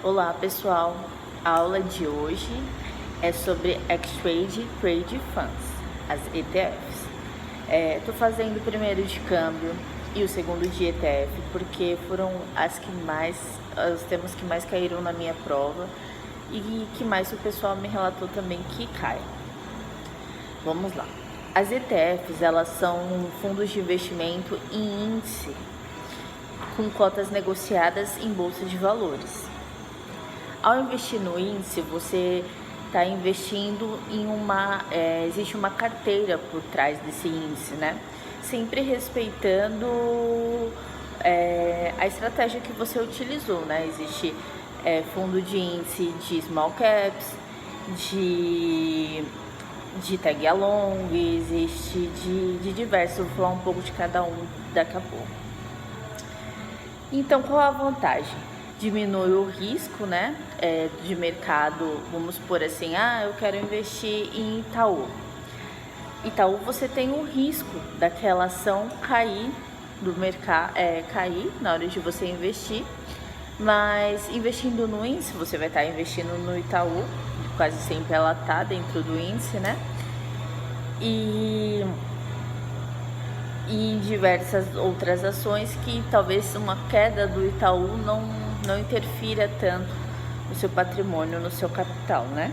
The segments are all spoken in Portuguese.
Olá pessoal, a aula de hoje é sobre Exchange Trade Funds, as ETFs. Estou fazendo o primeiro de câmbio e o segundo de ETF porque foram os temas que mais caíram na minha prova e que mais o pessoal me relatou também que cai. Vamos lá. As ETFs, elas são fundos de investimento em índice com cotas negociadas em bolsa de valores. Ao investir no índice, você está investindo em existe uma carteira por trás desse índice, né? Sempre respeitando a estratégia que você utilizou, né? Existe fundo de índice de small caps, de tag along, existe de diversos, vou falar um pouco de cada um daqui a pouco. Então, qual a vantagem? Diminui o risco, né, de mercado. Vamos supor assim, eu quero investir em Itaú. Itaú, você tem o risco daquela ação cair do mercado, cair na hora de você investir, mas investindo no índice, você vai estar investindo no Itaú, quase sempre ela está dentro do índice, né, e em diversas outras ações que talvez uma queda do Itaú não interfira tanto no seu patrimônio, no seu capital, né?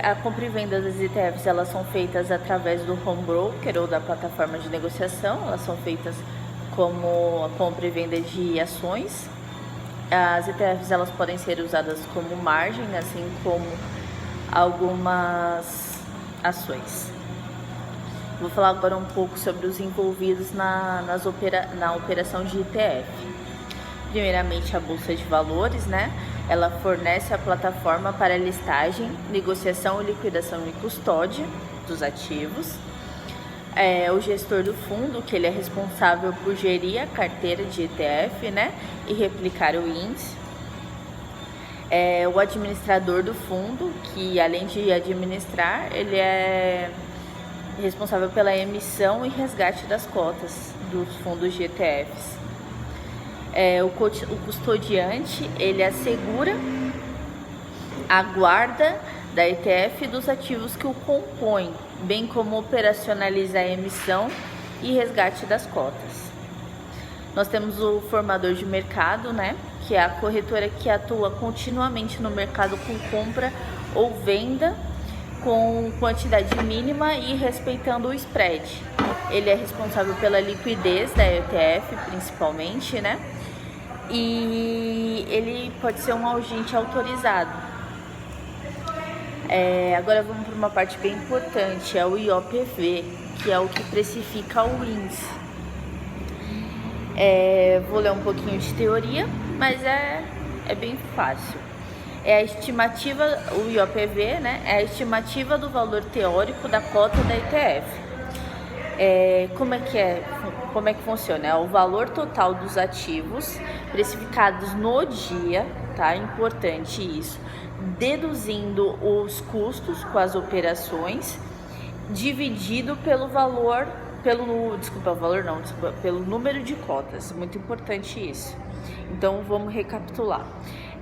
A compra e venda das ETFs, elas são feitas através do home broker ou da plataforma de negociação. Elas são feitas como a compra e venda de ações. As ETFs, elas podem ser usadas como margem, assim como algumas ações. Vou falar agora um pouco sobre os envolvidos na operação de ETF. Primeiramente, a Bolsa de Valores, né? Ela fornece a plataforma para listagem, negociação, liquidação e custódia dos ativos. O gestor do fundo, que ele é responsável por gerir a carteira de ETF, né? E replicar o índice. O administrador do fundo, que além de administrar, ele é responsável pela emissão e resgate das cotas dos fundos de ETFs. O custodiante, ele assegura a guarda da ETF e dos ativos que o compõem, bem como operacionaliza a emissão e resgate das cotas. Nós temos o formador de mercado, né, que é a corretora que atua continuamente no mercado com compra ou venda com quantidade mínima e respeitando o spread. Ele é responsável pela liquidez da ETF, principalmente, né? E ele pode ser um agente autorizado. Agora vamos para uma parte bem importante, é o IOPV, que é o que precifica o índice. Vou ler um pouquinho de teoria, mas é bem fácil. A estimativa, o IOPV, né, é a estimativa do valor teórico da cota da ETF. Como é que funciona? É o valor total dos ativos precificados no dia, tá? Importante isso. Deduzindo os custos com as operações, dividido pelo número de cotas. Muito importante isso. Então, vamos recapitular.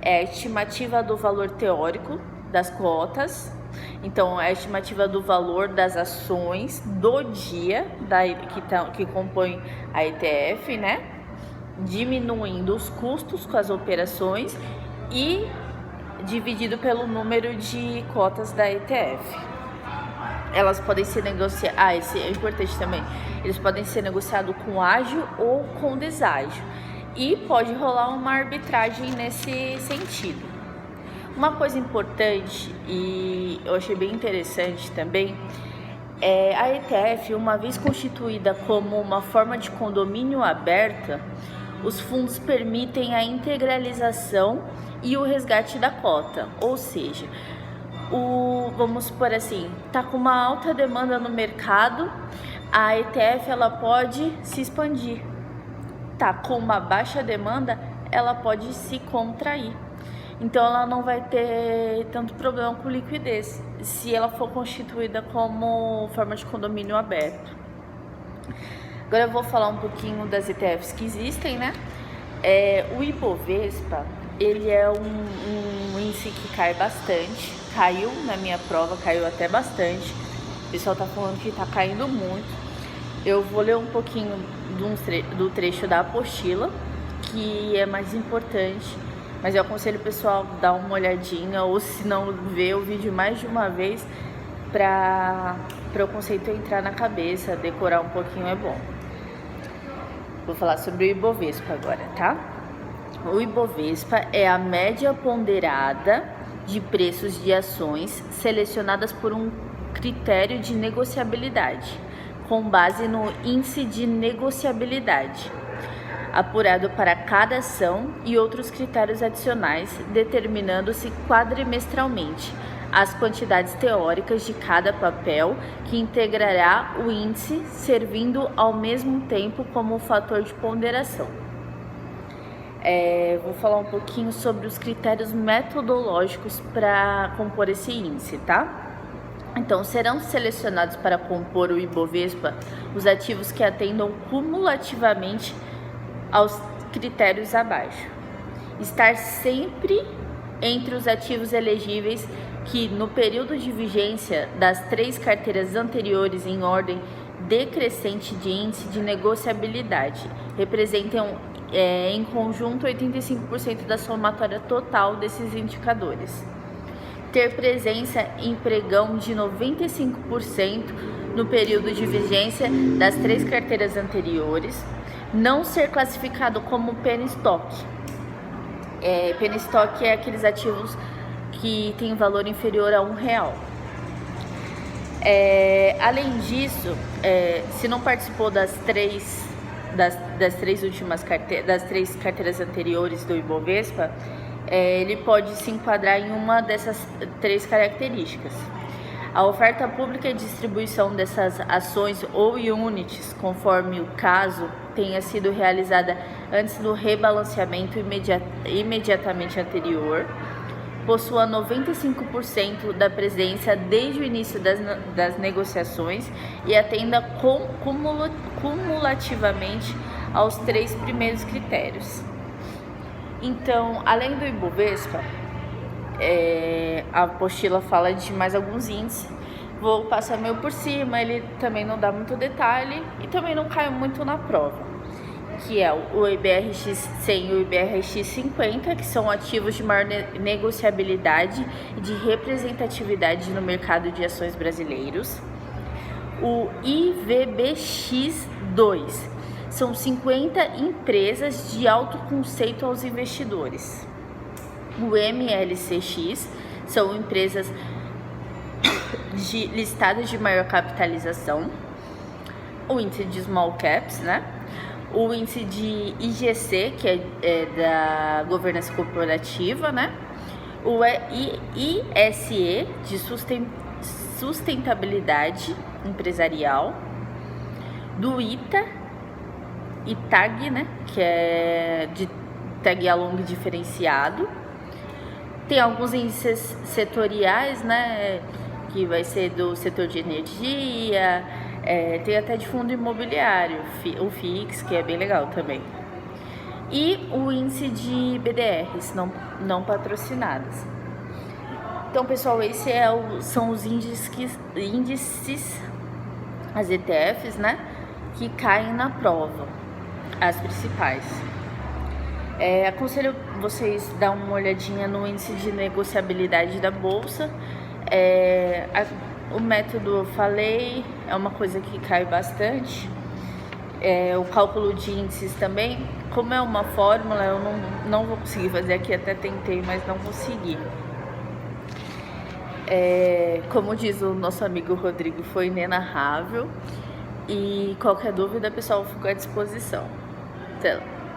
É a estimativa do valor teórico das cotas. Então, é a estimativa do valor das ações do dia que compõem a ETF, né? Diminuindo os custos com as operações e dividido pelo número de cotas da ETF. Elas podem ser negociadas, esse é importante também, eles podem ser negociados com ágio ou com deságio. E pode rolar uma arbitragem nesse sentido. Uma coisa importante e eu achei bem interessante também a ETF, uma vez constituída como uma forma de condomínio aberta, os fundos permitem a integralização e o resgate da cota, ou seja, vamos supor assim, está com uma alta demanda no mercado, a ETF ela pode se expandir. Tá com uma baixa demanda, ela pode se contrair. Então ela não vai ter tanto problema com liquidez se ela for constituída como forma de condomínio aberto. Agora eu vou falar um pouquinho das ETFs que existem, né? O Ibovespa, ele é um índice que cai bastante, caiu na minha prova, caiu até bastante, o pessoal tá falando que tá caindo muito. Eu vou ler um pouquinho do trecho da apostila, que é mais importante, mas eu aconselho o pessoal a dar uma olhadinha, ou se não, ver o vídeo mais de uma vez, para o conceito entrar na cabeça, decorar um pouquinho é bom. Vou falar sobre o Ibovespa agora, tá? O Ibovespa é a média ponderada de preços de ações selecionadas por um critério de negociabilidade, com base no índice de negociabilidade, apurado para cada ação e outros critérios adicionais, determinando-se quadrimestralmente as quantidades teóricas de cada papel que integrará o índice, servindo ao mesmo tempo como fator de ponderação. Vou falar um pouquinho sobre os critérios metodológicos para compor esse índice, tá? Então, serão selecionados para compor o Ibovespa os ativos que atendam cumulativamente aos critérios abaixo. Estar sempre entre os ativos elegíveis que, no período de vigência das 3 carteiras anteriores em ordem decrescente de índice de negociabilidade, representam em conjunto 85% da somatória total desses indicadores. Ter presença em pregão de 95% no período de vigência das 3 carteiras anteriores. Não ser classificado como penny stock. Penny stock é aqueles ativos que têm valor inferior a R$1. Além disso, se não participou das três carteiras anteriores do Ibovespa, ele pode se enquadrar em uma dessas 3 características. A oferta pública e distribuição dessas ações ou units, conforme o caso, tenha sido realizada antes do rebalanceamento imediatamente anterior, possua 95% da presença desde o início das negociações e atenda cumulativamente aos 3 primeiros critérios. Então, além do Ibovespa, a apostila fala de mais alguns índices. Vou passar meio por cima, ele também não dá muito detalhe e também não cai muito na prova, que é o IBRX-100 e o IBRX-50, que são ativos de maior negociabilidade e de representatividade no mercado de ações brasileiros. O IVBX2, são 50 empresas de alto conceito aos investidores. O MLCX são empresas listadas de maior capitalização. O índice de small caps, né? O índice de IGC, que é da governança corporativa, né? O ISE, de sustentabilidade empresarial. Do ITAG, né? Que é de tag along diferenciado. Tem alguns índices setoriais, né? Que vai ser do setor de energia, tem até de fundo imobiliário, o FIX, que é bem legal também. E o índice de BDRs não patrocinadas. Então, pessoal, esses são os índices, as ETFs, né? Que caem na prova, as principais. Aconselho vocês dar uma olhadinha no índice de negociabilidade da bolsa. O método eu falei, é uma coisa que cai bastante. O cálculo de índices também, como é uma fórmula, eu não vou conseguir fazer aqui, até tentei, mas não consegui. Como diz o nosso amigo Rodrigo, foi inenarrável. E qualquer dúvida, pessoal, fico à disposição. Então,